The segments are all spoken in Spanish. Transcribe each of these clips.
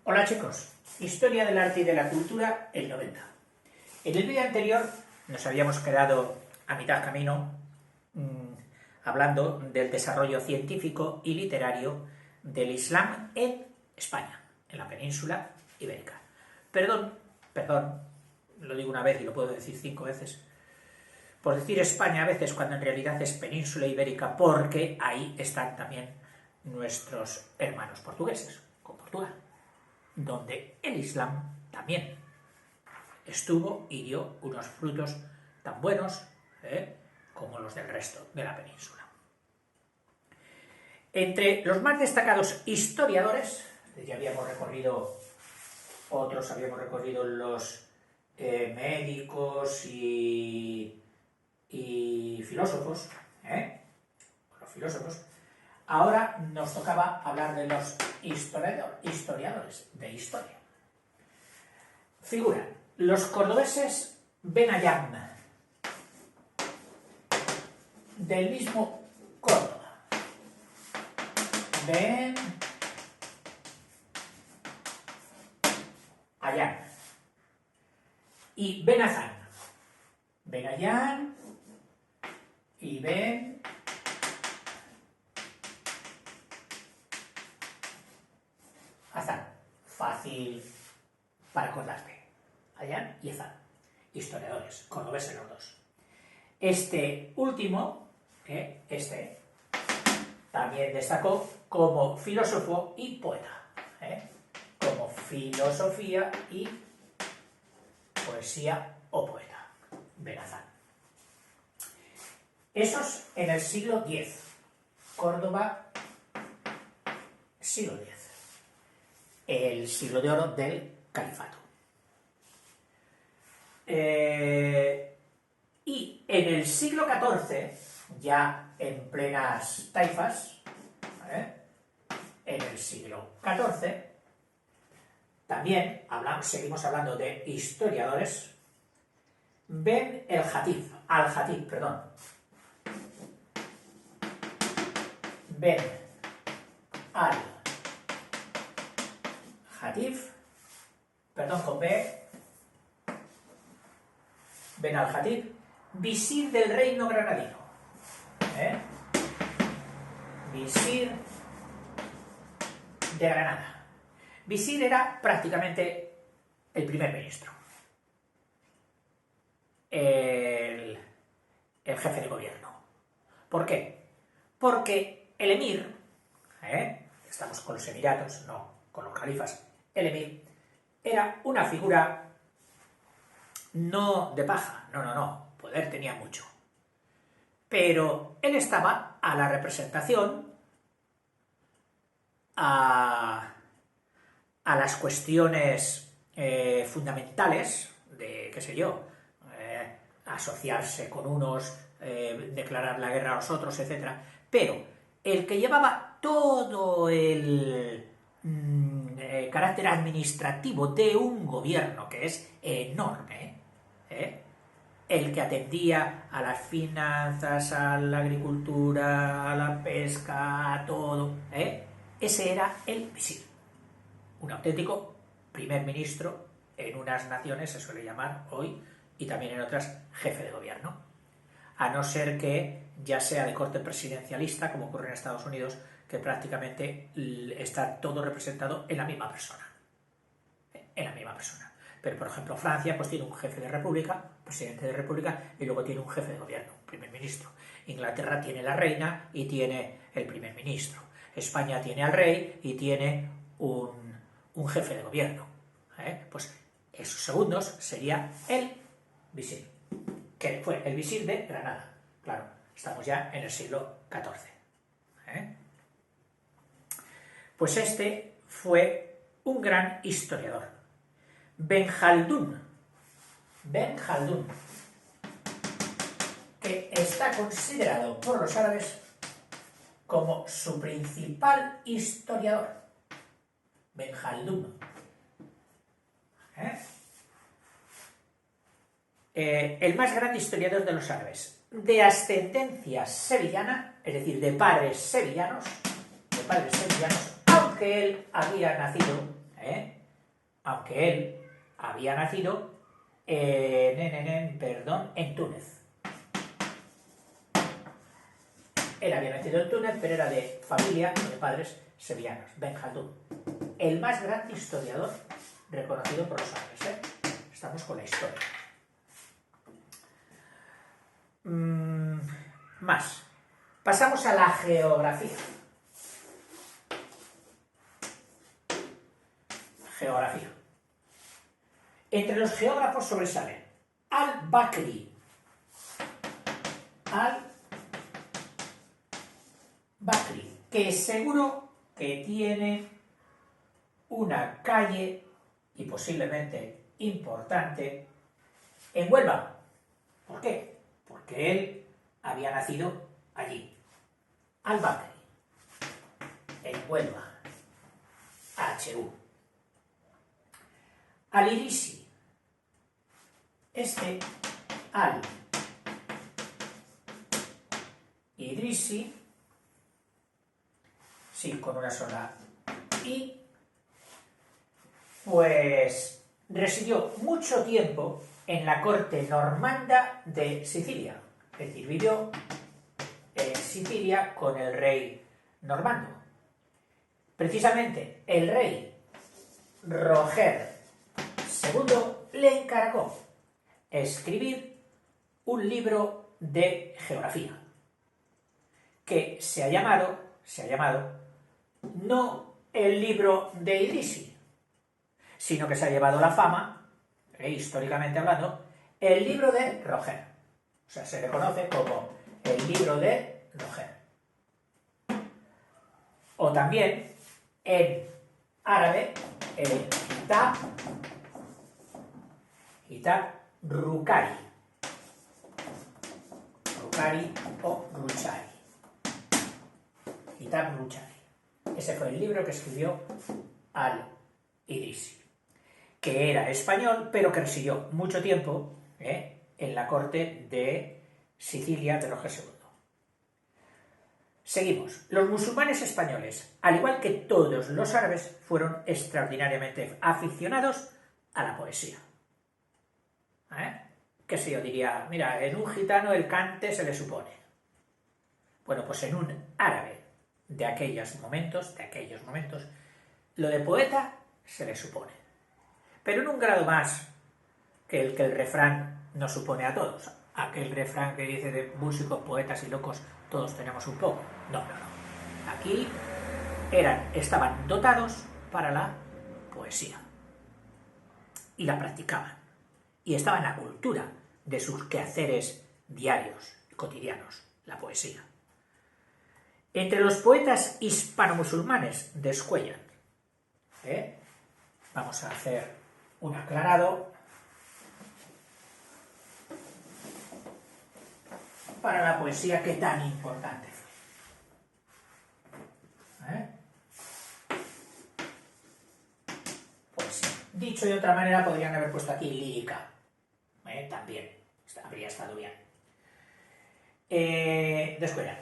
Hola chicos, Historia del Arte y de la Cultura, el 90. En el vídeo anterior nos habíamos quedado a mitad camino hablando del desarrollo científico y literario del Islam en España, en la península ibérica. Perdón, lo digo una vez y lo puedo decir 5 veces, por decir España a veces cuando en realidad es península ibérica, porque ahí están también nuestros hermanos portugueses, con Portugal, donde el Islam también estuvo y dio unos frutos tan buenos como los del resto de la península. Entre los más destacados historiadores, ya habíamos recorrido otros, habíamos recorrido los médicos y filósofos, los filósofos. Ahora nos tocaba hablar de los historiadores de historia. Figuran los cordobeses Benayán, del mismo Córdoba, Benayán, y Benazán, Benayán y Benazán. Fácil para acordarte. Ayán y Ezán, historiadores, cordobeses los dos. Este último, también destacó como filósofo y poeta, como filosofía y poesía o poeta, Benazán. Esos en el siglo X, Córdoba, siglo X. El siglo de oro del califato. Y en el siglo XIV, ya en plenas taifas, en el siglo XIV, también seguimos hablando de historiadores, Ben al-Jatib, Ben al-Jatib, con B, Ben al-Jatib, visir del reino granadino. Visir de Granada. Visir era prácticamente el primer ministro, el jefe de gobierno. ¿Por qué? Porque el emir, estamos con los emiratos, no con los califas, el emir era una figura no de paja, no, poder tenía mucho. Pero él estaba a la representación, a las cuestiones fundamentales de, qué sé yo, asociarse con unos, declarar la guerra a los otros, etc. Pero el que llevaba todo el carácter administrativo de un gobierno que es enorme, el que atendía a las finanzas, a la agricultura, a la pesca, a todo, ese era el visir, un auténtico primer ministro. En unas naciones se suele llamar hoy, y también en otras, jefe de gobierno, a no ser que ya sea de corte presidencialista, como ocurre en Estados Unidos, que prácticamente está todo representado en la misma persona. Pero, por ejemplo, Francia pues tiene un jefe de república, presidente de república, y luego tiene un jefe de gobierno, un primer ministro. Inglaterra tiene la reina y tiene el primer ministro. España tiene al rey y tiene un jefe de gobierno. Pues esos segundos sería el visir, que fue el visir de Granada. Claro, estamos ya en el siglo XIV. Pues este fue un gran historiador. Ben Jaldún, que está considerado por los árabes como su principal historiador. Ben Jaldún. El más grande historiador de los árabes, de ascendencia sevillana, es decir, de padres sevillanos, aunque él había nacido aunque él había nacido en Túnez. Él había nacido en Túnez, pero era de familia de padres sevillanos. Ben Khaldún, el más grande historiador reconocido por los árabes. Estamos con la historia. Más. Pasamos a la geografía. Geografía. Entre los geógrafos sobresalen Al-Bakri. Al-Bakri, que seguro que tiene una calle, y posiblemente importante, en Huelva. ¿Por qué? Porque él había nacido allí. Al-Bakri, en Huelva, HU. Al-Idrisi, Al-Idrisi, sí, con una sola I, pues residió mucho tiempo en la corte normanda de Sicilia, es decir, vivió en Sicilia con el rey normando. Precisamente el rey Roger II le encargó escribir un libro de geografía que se ha llamado no el libro de Idrisi, sino que se ha llevado la fama, históricamente hablando, el libro de Roger. O sea, se le conoce como el libro de Roger. O también, en árabe, el Kitab Rukari. Rukari o Ruchari. Kitab Ruchari. Ese fue el libro que escribió Al-Idrisi, que era español, pero que residió mucho tiempo en la corte de Sicilia de Roger II. Seguimos. Los musulmanes españoles, al igual que todos los árabes, fueron extraordinariamente aficionados a la poesía. ¿Qué sé yo? Diría, mira, en un gitano el cante se le supone. Bueno, pues en un árabe de aquellos momentos, lo de poeta se le supone. Pero en un grado más que el refrán nos supone a todos. Aquel refrán que dice de músicos, poetas y locos, todos tenemos un poco. No. Aquí estaban dotados para la poesía. Y la practicaban. Y estaba en la cultura de sus quehaceres diarios y cotidianos, la poesía. Entre los poetas hispano-musulmanes descuellan. Vamos a hacer un aclarado para la poesía que tan importante fue. Poesía. Dicho de otra manera, podrían haber puesto aquí lírica. También habría estado bien. Descuellan.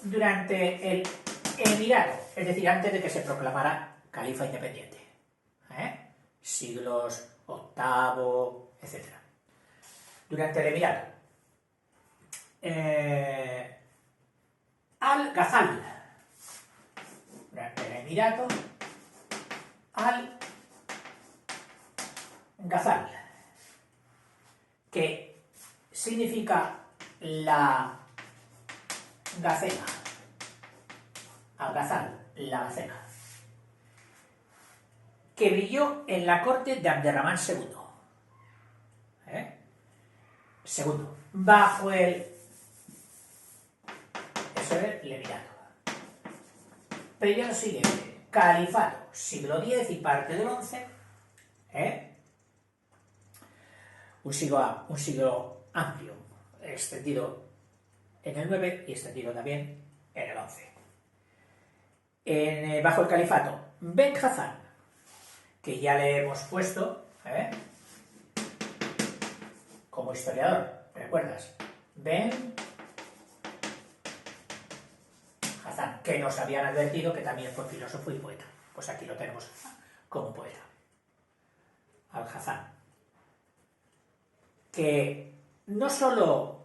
Durante el emirato, es decir, antes de que se proclamara califa independiente, siglos VIII, etc. Durante el emirato, Al-Ghazal, durante el emirato, Al-Ghazal, que significa la gacela. Al-Ghazal, la gacela, que brilló en la corte de Abderramán II. Segundo, bajo el emirato. Periodo siguiente, califato, siglo X y parte del XI. Un siglo amplio, extendido en el 9 y extendido también en el 11. Bajo el califato, Ben Hasan, que ya le hemos puesto como historiador, ¿recuerdas? Ben Hasan, que nos habían advertido que también fue filósofo y poeta. Pues aquí lo tenemos como poeta. Alhazán, que no solo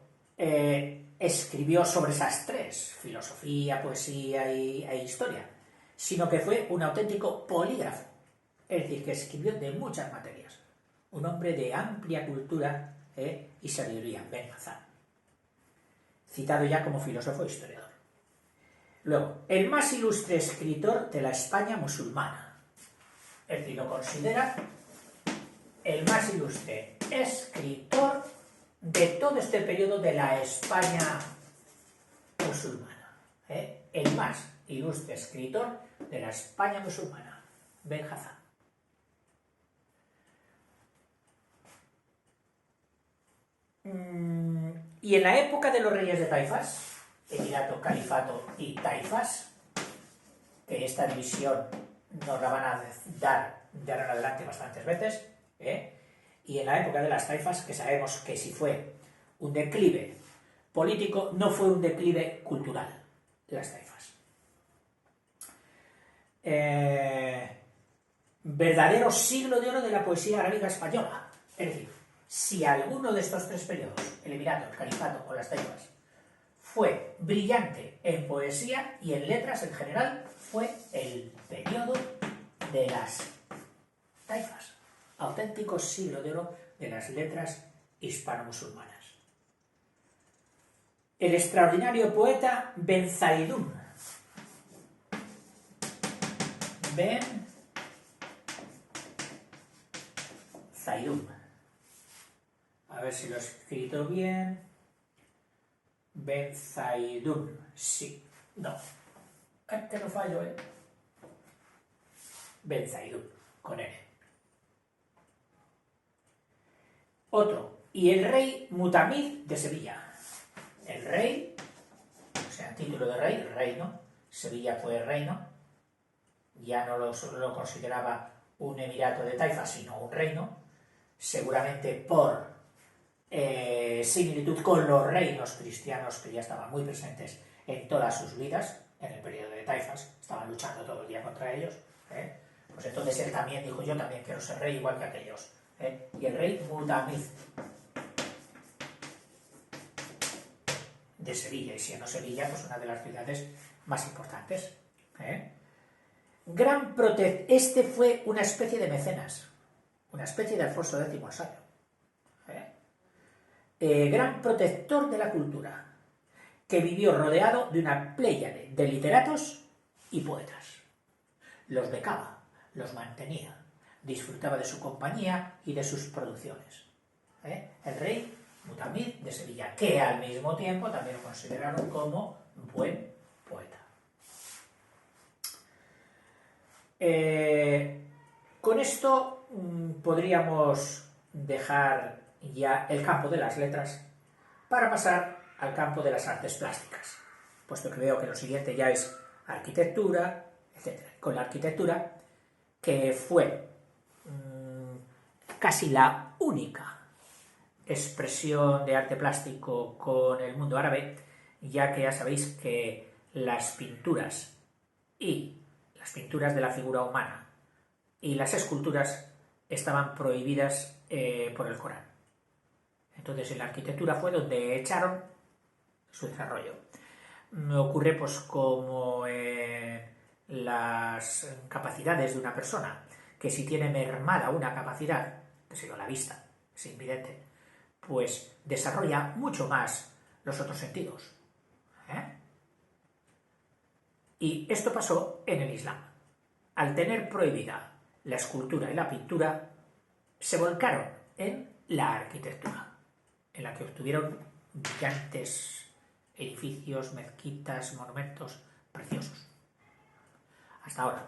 escribió sobre esas tres, filosofía, poesía e historia, sino que fue un auténtico polígrafo, es decir, que escribió de muchas materias. Un hombre de amplia cultura y sabiduría, Ben Hazán, citado ya como filósofo e historiador. Luego, el más ilustre escritor de la España musulmana, es decir, lo considera el más ilustre escritor de todo este periodo de la España musulmana. El más ilustre escritor de la España musulmana, Ben Hazán. Y en la época de los reyes de Taifas, Emirato, Califato y Taifas, que esta división nos la van a dar de ahora en adelante bastantes veces, y en la época de las Taifas, que sabemos que si fue un declive político, no fue un declive cultural, las Taifas. Verdadero siglo de oro de la poesía arábiga española. Es decir, si alguno de estos tres periodos, el Emirato, el Califato o las Taifas, fue brillante en poesía y en letras en general, fue el periodo de las Taifas. Auténtico siglo de oro de las letras hispano-musulmanas. El extraordinario poeta Ben Zaidún. Ben Zaidún. A ver si lo he escrito bien. Ben Zaidún. Sí. No. Es que no fallo, Ben Zaidún. Con N. Otro. Y el rey Mutamid de Sevilla. El rey, o sea, título de rey, reino. Sevilla fue reino. Ya no lo consideraba un emirato de Taifa, sino un reino. Seguramente por similitud con los reinos cristianos que ya estaban muy presentes en todas sus vidas, en el periodo de Taifas, estaban luchando todo el día contra ellos, pues entonces él también dijo, yo también quiero ser rey igual que aquellos, y el rey Mutamid de Sevilla, y siendo Sevilla pues una de las ciudades más importantes. Este fue una especie de mecenas, una especie de Alfonso X el Sabio. Gran protector de la cultura, que vivió rodeado de una pléyade de literatos y poetas. Los becaba, los mantenía, disfrutaba de su compañía y de sus producciones. El rey Mutamid de Sevilla, que al mismo tiempo también lo consideraron como buen poeta. Con esto podríamos dejar ya el campo de las letras para pasar al campo de las artes plásticas, puesto que veo que lo siguiente ya es arquitectura, etc. Con la arquitectura, que fue casi la única expresión de arte plástico con el mundo árabe, ya que ya sabéis que las pinturas de la figura humana y las esculturas estaban prohibidas por el Corán. Entonces en la arquitectura fue donde echaron su desarrollo. Me ocurre pues como las capacidades de una persona, que si tiene mermada una capacidad, que sería la vista, es invidente, pues desarrolla mucho más los otros sentidos. Y esto pasó en el Islam. Al tener prohibida la escultura y la pintura, se volcaron en la arquitectura, en la que obtuvieron brillantes edificios, mezquitas, monumentos preciosos. Hasta ahora.